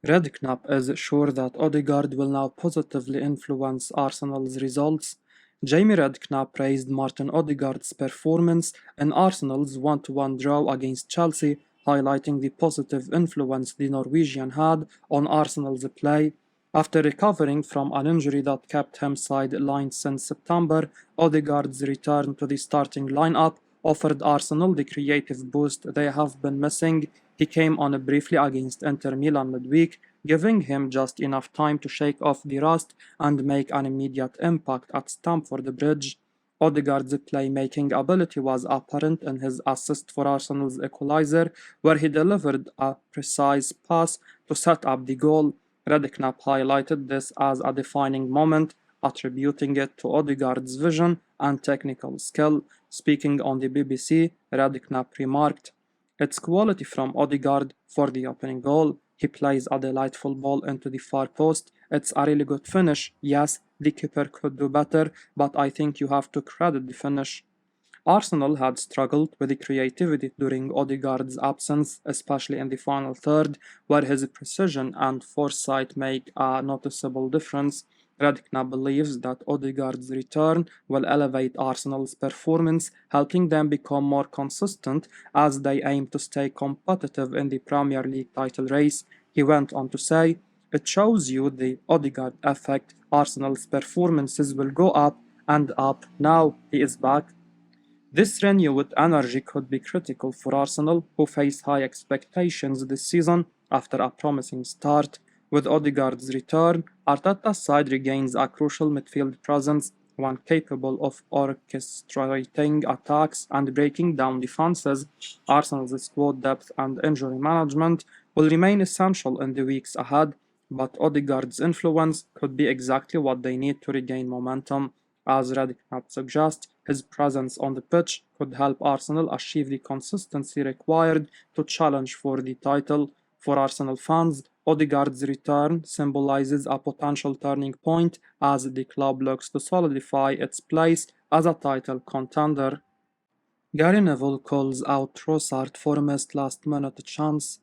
Redknapp is sure that Odegaard will now positively influence Arsenal's results. Jamie Redknapp praised Martin Odegaard's performance in Arsenal's 1-1 draw against Chelsea, highlighting the positive influence the Norwegian had on Arsenal's play. After recovering from an injury that kept him sidelined since September, Odegaard's return to the starting lineup offered Arsenal the creative boost they have been missing. He came on briefly against Inter Milan midweek, giving him just enough time to shake off the rust and make an immediate impact at Stamford Bridge. Odegaard's playmaking ability was apparent in his assist for Arsenal's equaliser, where he delivered a precise pass to set up the goal. Redknapp highlighted this as a defining moment, attributing it to Odegaard's vision and technical skill. Speaking on the BBC, Redknapp remarked, "It's quality from Odegaard for the opening goal. He plays a delightful ball into the far post. It's a really good finish. Yes, the keeper could do better, but I think you have to credit the finish." Arsenal had struggled with the creativity during Odegaard's absence, especially in the final third, where his precision and foresight make a noticeable difference. Redknapp believes that Odegaard's return will elevate Arsenal's performance, helping them become more consistent as they aim to stay competitive in the Premier League title race. He went on to say, "It shows you the Odegaard effect. Arsenal's performances will go up and up now he is back." This renewed energy could be critical for Arsenal, who face high expectations this season after a promising start. With Odegaard's return, Arteta's side regains a crucial midfield presence, one capable of orchestrating attacks and breaking down defenses. Arsenal's squad depth and injury management will remain essential in the weeks ahead, but Odegaard's influence could be exactly what they need to regain momentum. As Redknapp suggests, his presence on the pitch could help Arsenal achieve the consistency required to challenge for the title. For Arsenal fans, Odegaard's return symbolizes a potential turning point as the club looks to solidify its place as a title contender. Gary Neville calls out Trossard for a missed last-minute chance.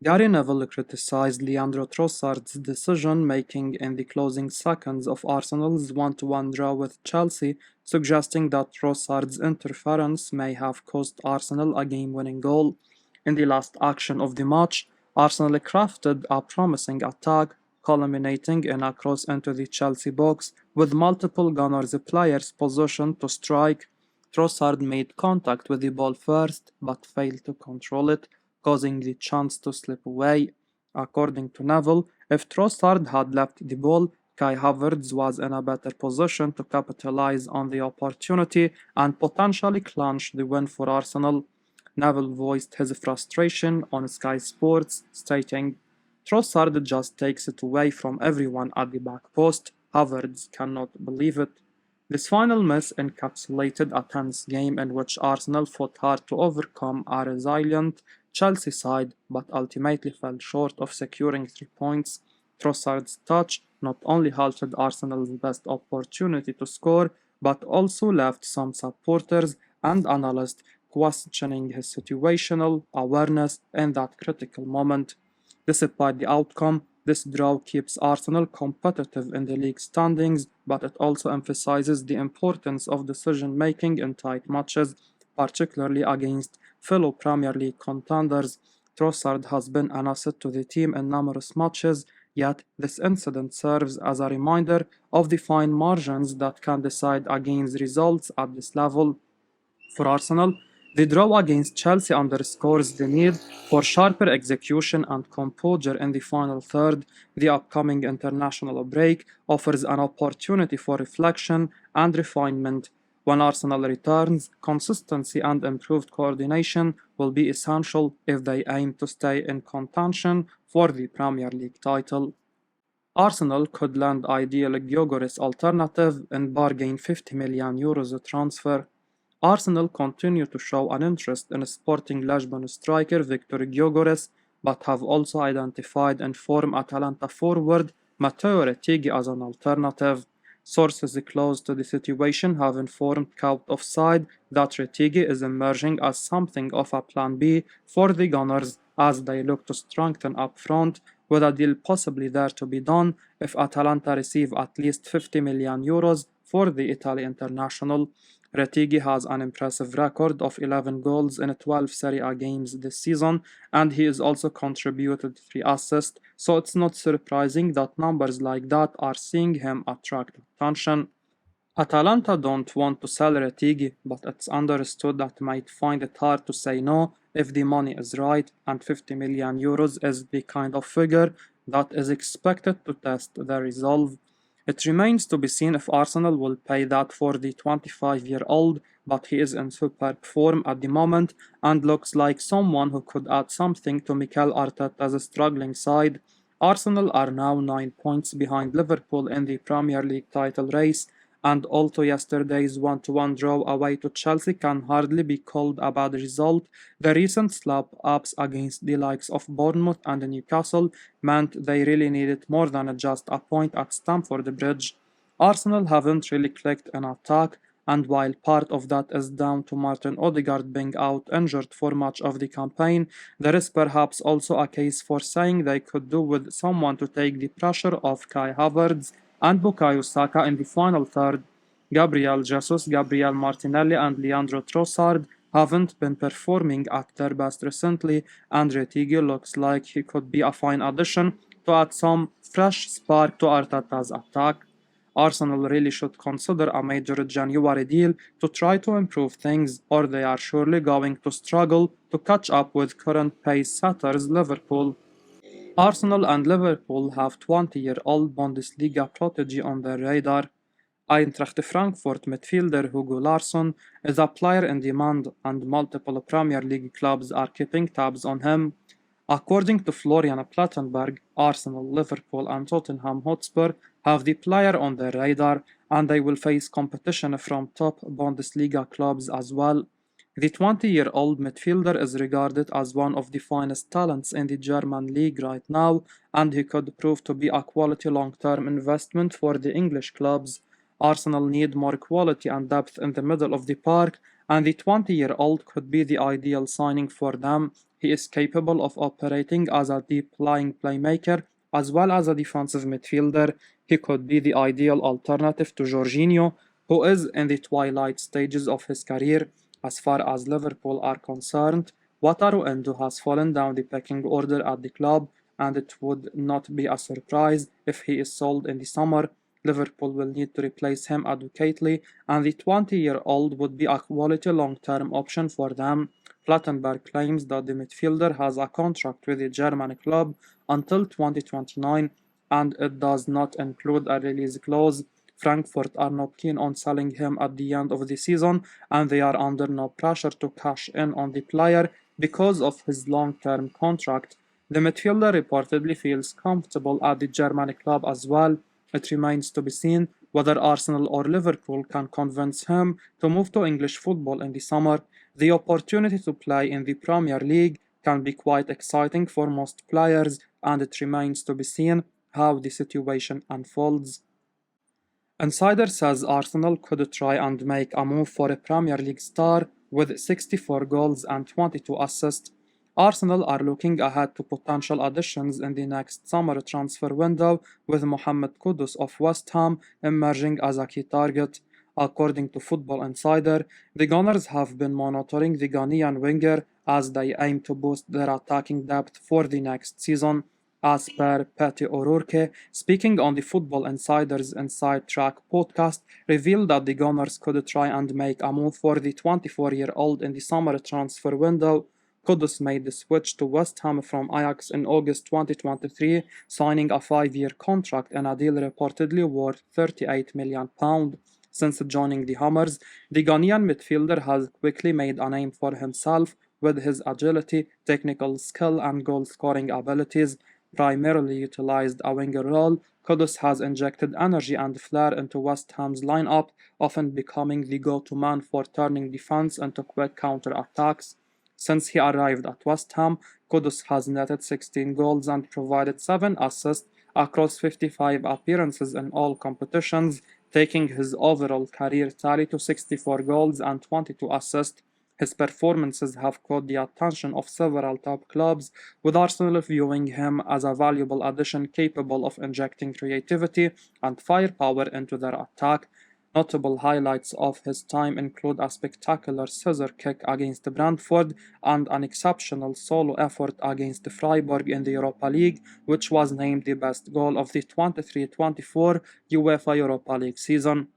Gary Neville criticized Leandro Trossard's decision-making in the closing seconds of Arsenal's 1-1 draw with Chelsea, suggesting that Trossard's interference may have cost Arsenal a game-winning goal. In the last action of the match, Arsenal crafted a promising attack, culminating in a cross into the Chelsea box, with multiple Gunners players positioned to strike. Trossard made contact with the ball first, but failed to control it, causing the chance to slip away. According to Neville, if Trossard had left the ball, Kai Havertz was in a better position to capitalise on the opportunity and potentially clinch the win for Arsenal. Neville voiced his frustration on Sky Sports, stating, "Trossard just takes it away from everyone at the back post. Havertz cannot believe it." This final miss encapsulated a tense game in which Arsenal fought hard to overcome a resilient Chelsea side, but ultimately fell short of securing 3 points. Trossard's touch not only halted Arsenal's best opportunity to score, but also left some supporters and analysts questioning his situational awareness in that critical moment. Despite the outcome, this draw keeps Arsenal competitive in the league standings, but it also emphasizes the importance of decision-making in tight matches, particularly against fellow Premier League contenders. Trossard has been an asset to the team in numerous matches, yet this incident serves as a reminder of the fine margins that can decide a game's results at this level. For Arsenal, the draw against Chelsea underscores the need for sharper execution and composure in the final third. The upcoming international break offers an opportunity for reflection and refinement. When Arsenal returns, consistency and improved coordination will be essential if they aim to stay in contention for the Premier League title. Arsenal could land ideal Goris alternative and bargain €50 million transfer. Arsenal continue to show an interest in Sporting Lisbon striker Victor Goris, but have also identified and formed Atalanta forward Matteo Rettigi as an alternative. Sources close to the situation have informed Cout Offside that Rettigi is emerging as something of a plan B for the Gunners as they look to strengthen up front. with a deal possibly there to be done if Atalanta receive at least €50 million for the Italy international. Retigui has an impressive record of 11 goals in 12 Serie A games this season, and he has also contributed 3 assists, so it's not surprising that numbers like that are seeing him attract attention. Atalanta don't want to sell Retigui, but it's understood that might find it hard to say no if the money is right, and €50 million is the kind of figure that is expected to test their resolve. It remains to be seen if Arsenal will pay that for the 25-year-old, but he is in superb form at the moment and looks like someone who could add something to Mikel Arteta's struggling side. Arsenal are now 9 points behind Liverpool in the Premier League title race, and although yesterday's 1-1 draw away to Chelsea can hardly be called a bad result, the recent slap-ups against the likes of Bournemouth and Newcastle meant they really needed more than just a point at Stamford Bridge. Arsenal haven't really clicked in attack, and while part of that is down to Martin Odegaard being out injured for much of the campaign, there is perhaps also a case for saying they could do with someone to take the pressure off Kai Havertz and Bukayo Saka in the final third. Gabriel Jesus, Gabriel Martinelli, and Leandro Trossard haven't been performing at their best recently, and Retigui looks like he could be a fine addition to add some fresh spark to Arteta's attack. Arsenal really should consider a major January deal to try to improve things, or they are surely going to struggle to catch up with current pace setters Liverpool. Arsenal and Liverpool have 20-year-old Bundesliga prodigy on their radar. Eintracht Frankfurt midfielder Hugo Larsson is a player in demand, and multiple Premier League clubs are keeping tabs on him. According to Florian Plettenberg, Arsenal, Liverpool, and Tottenham Hotspur have the player on their radar, and they will face competition from top Bundesliga clubs as well. The 20-year-old midfielder is regarded as one of the finest talents in the German league right now, and he could prove to be a quality long-term investment for the English clubs. Arsenal need more quality and depth in the middle of the park, and the 20-year-old could be the ideal signing for them. He is capable of operating as a deep-lying playmaker as well as a defensive midfielder. He could be the ideal alternative to Jorginho, who is in the twilight stages of his career. As far as Liverpool are concerned, Wataru Endo has fallen down the pecking order at the club, and it would not be a surprise if he is sold in the summer. Liverpool will need to replace him adequately, and the 20-year-old would be a quality long-term option for them. Plattenberg claims that the midfielder has a contract with the German club until 2029, and it does not include a release clause. Frankfurt are not keen on selling him at the end of the season, and they are under no pressure to cash in on the player because of his long-term contract. The midfielder reportedly feels comfortable at the German club as well. It remains to be seen whether Arsenal or Liverpool can convince him to move to English football in the summer. The opportunity to play in the Premier League can be quite exciting for most players, and it remains to be seen how the situation unfolds. Insider says Arsenal could try and make a move for a Premier League star with 64 goals and 22 assists. Arsenal are looking ahead to potential additions in the next summer transfer window, with Mohamed Kudus of West Ham emerging as a key target. According to Football Insider, the Gunners have been monitoring the Ghanaian winger as they aim to boost their attacking depth for the next season. As per Petty O'Rourke, speaking on the Football Insider's Inside Track podcast, revealed that the Gunners could try and make a move for the 24-year-old in the summer transfer window. Kudus made the switch to West Ham from Ajax in August 2023, signing a 5-year contract and a deal reportedly worth £38 million. Since joining the Hammers, the Ghanaian midfielder has quickly made a name for himself with his agility, technical skill, and goal-scoring abilities. Primarily utilized a winger role, Kudus has injected energy and flair into West Ham's lineup, often becoming the go-to man for turning defense into quick counter-attacks. Since he arrived at West Ham, Kudus has netted 16 goals and provided 7 assists across 55 appearances in all competitions, taking his overall career tally to 64 goals and 22 assists. His performances have caught the attention of several top clubs, with Arsenal viewing him as a valuable addition capable of injecting creativity and firepower into their attack. Notable highlights of his time include a spectacular scissor kick against Brentford and an exceptional solo effort against Freiburg in the Europa League, which was named the best goal of the 23-24 UEFA Europa League season.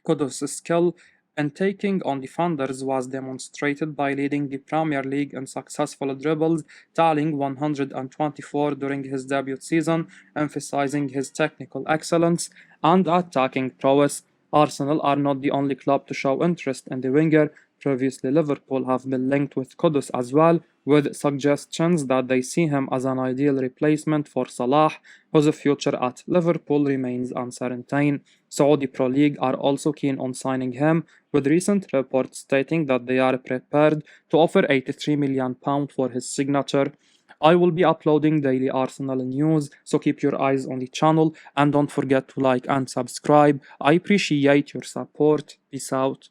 Kudus' skill in taking on defenders was demonstrated by leading the Premier League in successful dribbles, tallying 124 during his debut season, emphasizing his technical excellence and attacking prowess. Arsenal are not the only club to show interest in the winger. Previously, Liverpool have been linked with Kudus as well, with suggestions that they see him as an ideal replacement for Salah, whose future at Liverpool remains uncertain. Saudi Pro League are also keen on signing him, with recent reports stating that they are prepared to offer £83 million for his signature. I will be uploading daily Arsenal news, so keep your eyes on the channel and don't forget to like and subscribe. I appreciate your support. Peace out.